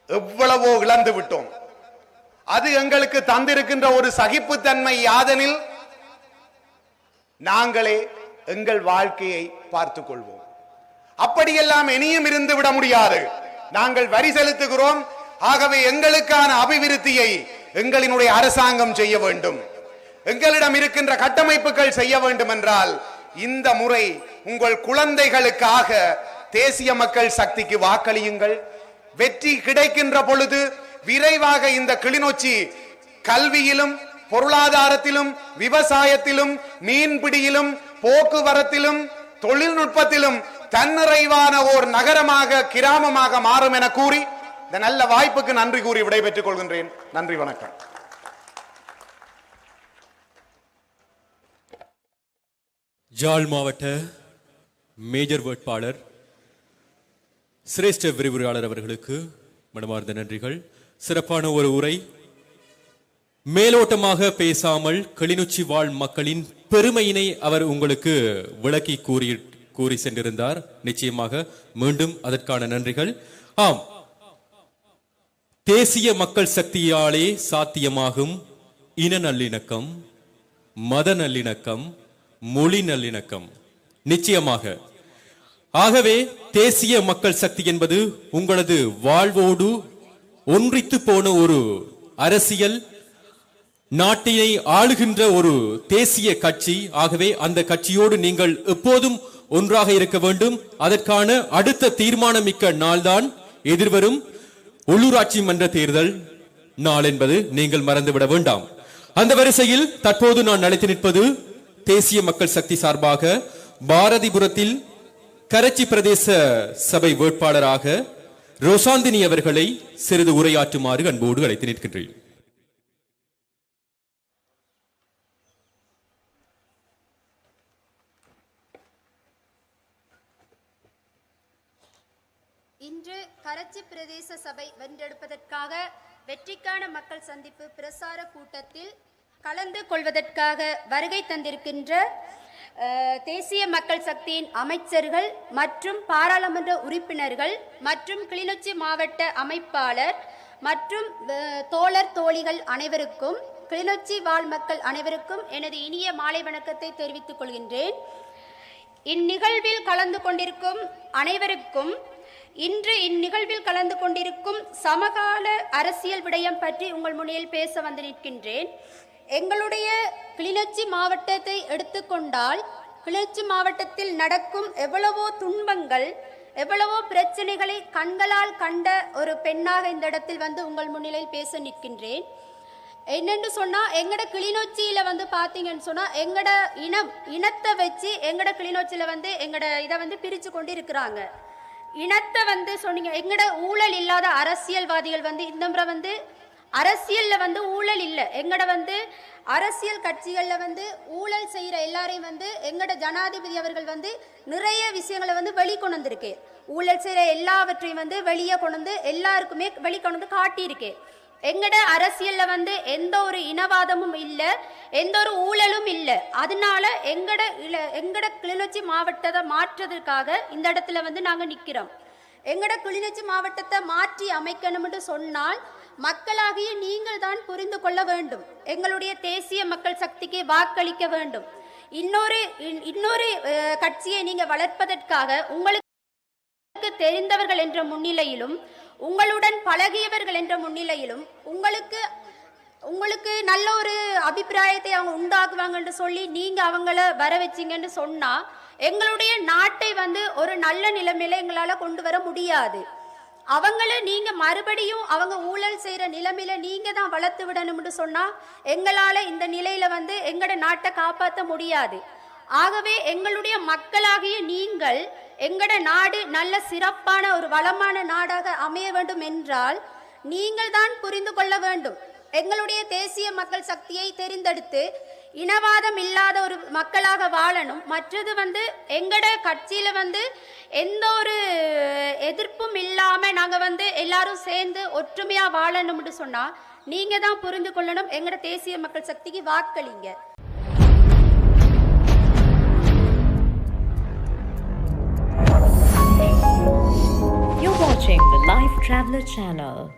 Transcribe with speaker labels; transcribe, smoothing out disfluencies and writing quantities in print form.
Speaker 1: எவ்வளவோ இழந்து விட்டோம். அது எங்களுக்கு தந்திருக்கின்ற ஒரு சகிப்புத்தன்மை யாதெனில் நாங்களே எங்கள் வாழ்க்கையை பார்த்துக் கொள்வோம். அப்படியெல்லாம் இனியும் இருந்து விட முடியாது. நாங்கள் வரி செலுத்துகிறோம், ஆகவே எங்களுக்கான அபிவிருத்தியை எங்களினுடைய அரசாங்கம் செய்ய வேண்டும், எங்களிடம் இருக்கின்ற கட்டமைப்புகள் செய்ய வேண்டும் என்றால் இந்த முறை உங்கள் குழந்தைகளுக்காக தேசிய மக்கள் சக்திக்கு வாக்களியுங்கள். வெற்றி கிடைக்கின்ற பொழுது விரைவாக இந்த கிளிநொச்சி கல்வியிலும் பொருளாதாரத்திலும் விவசாயத்திலும் மீன்பிடியிலும் போக்குவரத்திலும் தொழில்நுட்பத்திலும் தன்னிறைவான ஓர் நகரமாக கிராமமாக மாறும் என கூறி இந்த நல்ல வாய்ப்புக்கு நன்றி கூறி விடைபெற்றுக் கொள்கின்றேன். நன்றி, வணக்கம்.
Speaker 2: ஜாழ் மாவட்ட மேஜர் வேட்பாளர் சிரேஷ்ட விரிவுரையாளர் அவர்களுக்கு மனமார்ந்த நன்றிகள். சிறப்பான ஒரு உரை. மேலோட்டமாக பேசாமல் கிளிநொச்சி வாழ் மக்களின் பெருமையினை அவர் உங்களுக்கு விளக்கி கூறி சென்றிருந்தார். நிச்சயமாக மீண்டும் அதற்கான நன்றிகள். ஆம், தேசிய மக்கள் சக்தியாலே சாத்தியமாகும் இன நல்லிணக்கம், மத நல்லிணக்கம், மொழி நல்லிணக்கம் நிச்சயமாக. ஆகவே தேசிய மக்கள் சக்தி என்பது உங்களது வாழ்வோடு ஒன்றித்து போன ஒரு அரசியல், நாட்டினை ஆளுகின்ற ஒரு தேசிய கட்சி. ஆகவே அந்த கட்சியோடு நீங்கள் எப்போதும் ஒன்றாக இருக்க வேண்டும். அதற்கான அடுத்த தீர்மானமிக்க நாள்தான் எதிர்வரும் உள்ளூராட்சி மன்ற தேர்தல் நாள் என்பது நீங்கள் மறந்துவிட வேண்டாம். அந்த வரிசையில் தற்போது நான் அழைத்து நிற்பது தேசிய மக்கள் சக்தி சார்பாக பாரதிபுரத்தில் கரச்சி பிரதேச சபை வேட்பாளராக ரோசாந்தினி அவர்களை சிறிது உரையாற்றுமாறு அன்போடு அழைத்து நிற்கின்றேன்.
Speaker 3: இன்று கரச்சி பிரதேச சபை வென்றெடுப்பதற்காக வெற்றிக்கான மக்கள் சந்திப்பு பிரசார கூட்டத்தில் கலந்து கொள்வதற்காக வருகை தந்திருக்கின்ற தேசிய மக்கள் சக்தியின் அமைச்சர்கள் மற்றும் பாராளுமன்ற உறுப்பினர்கள் மற்றும் கிளிநொச்சி மாவட்ட அமைப்பாளர் மற்றும் தோழர் தோழிகள் அனைவருக்கும், கிளிநொச்சி வாழ் மக்கள் அனைவருக்கும் எனது இனிய மாலை வணக்கத்தை தெரிவித்துக் கொள்கின்றேன். இந்நிகழ்வில் கலந்து கொண்டிருக்கும் அனைவருக்கும் இன்று இந்நிகழ்வில் கலந்து கொண்டிருக்கும் சமகால அரசியல் விடயம் பற்றி உங்கள் முன்னில் பேச வந்து நிற்கின்றேன். எங்களுடைய கிளிநொச்சி மாவட்டத்தை எடுத்துக்கொண்டால் கிளிநொச்சி மாவட்டத்தில் நடக்கும் எவ்வளவோ துன்பங்கள், எவ்வளவோ பிரச்சனைகளை கண்களால் கண்ட ஒரு பெண்ணாக இந்த இடத்தில் வந்து உங்கள் முன்னிலையில் பேச நிற்கின்றேன். என்னென்னு சொன்னால், எங்கட கிளிநொச்சியில் வந்து பார்த்தீங்கன்னு சொன்னால் எங்கட இனத்தை வச்சு எங்கட கிளிநொச்சியில் வந்து எங்கட இதை வந்து பிரித்து கொண்டு இருக்கிறாங்க. இனத்தை வந்து சொன்னீங்க, எங்கட ஊழல் இல்லாத அரசியல்வாதிகள் வந்து இந்த முறை வந்து அரசியலில் வந்து ஊழல் இல்லை. எங்கட வந்து அரசியல் கட்சிகளில் வந்து ஊழல் செய்கிற எல்லாரையும் வந்து எங்கட ஜனாதிபதி அவர்கள் வந்து நிறைய விஷயங்களை வந்து வெளிக்கொண்டு வந்திருக்கு. ஊழல் செய்கிற எல்லாவற்றையும் வந்து வெளியே கொண்டு வந்து எல்லாருக்குமே வெளிக்கொண்டு வந்து காட்டியிருக்கு. எங்கட அரசியலில் வந்து எந்த ஒரு இனவாதமும் இல்லை, எந்த ஒரு ஊழலும் இல்லை. அதனால எங்கட கிளிநொச்சி மாவட்டத்தை மாற்றுறதுக்காக இந்த இடத்துல வந்து நாங்கள் நிற்கிறோம். எங்கட கிளிநொச்சி மாவட்டத்தை மாற்றி அமைக்கணும்னு சொன்னால் மக்களாகிய நீங்கள் தான் புரிந்து கொள்ள வேண்டும். எங்களுடைய தேசிய மக்கள் சக்திக்கு வாக்களிக்க வேண்டும். இன்னொரு கட்சியை நீங்க வளர்ப்பதற்காக உங்களுக்கு தெரிந்தவர்கள் என்ற முன்னிலையிலும் உங்களுடன் பழகியவர்கள் என்ற முன்னிலையிலும் உங்களுக்கு நல்ல ஒரு அபிப்பிராயத்தை அவங்க உண்டாக்குவாங்கன்னு சொல்லி நீங்க அவங்கள வர வச்சிங்கன்னு சொன்னா எங்களுடைய நாட்டை வந்து ஒரு நல்ல நிலைமையில எங்களால கொண்டு வர முடியாது. அவங்கள நீங்க மறுபடியும் அவங்க ஊழல் செய்யற நிலைமையில நீங்க தான் வளர்த்து விடணும்னு சொன்னா எங்களால இந்த நிலையில வந்து எங்கட நாட்டை காப்பாற்ற முடியாது. ஆகவே எங்களுடைய மக்களாகிய நீங்கள் எங்கட நாடு நல்ல சிறப்பான ஒரு வளமான நாடாக அமைய வேண்டும் என்றால் நீங்கள் தான் புரிந்து கொள்ள வேண்டும். எங்களுடைய தேசிய மக்கள் சக்தியை தெரிந்தெடுத்து இனவாதம் இல்லாத ஒரு மக்களாக வாழணும். மற்றது வந்து எங்கட கட்சியில வந்து எந்த ஒரு எதிர்ப்பும் இல்லாம நாங்க வந்து எல்லாரும் சேர்ந்து ஒற்றுமையா வாழணும்னு சொன்னா நீங்க தான் புரிந்து கொள்ளணும். எங்கட தேசிய மக்கள் சக்திக்கு வாக்களிங்க.
Speaker 4: You're watching the Life Traveler channel.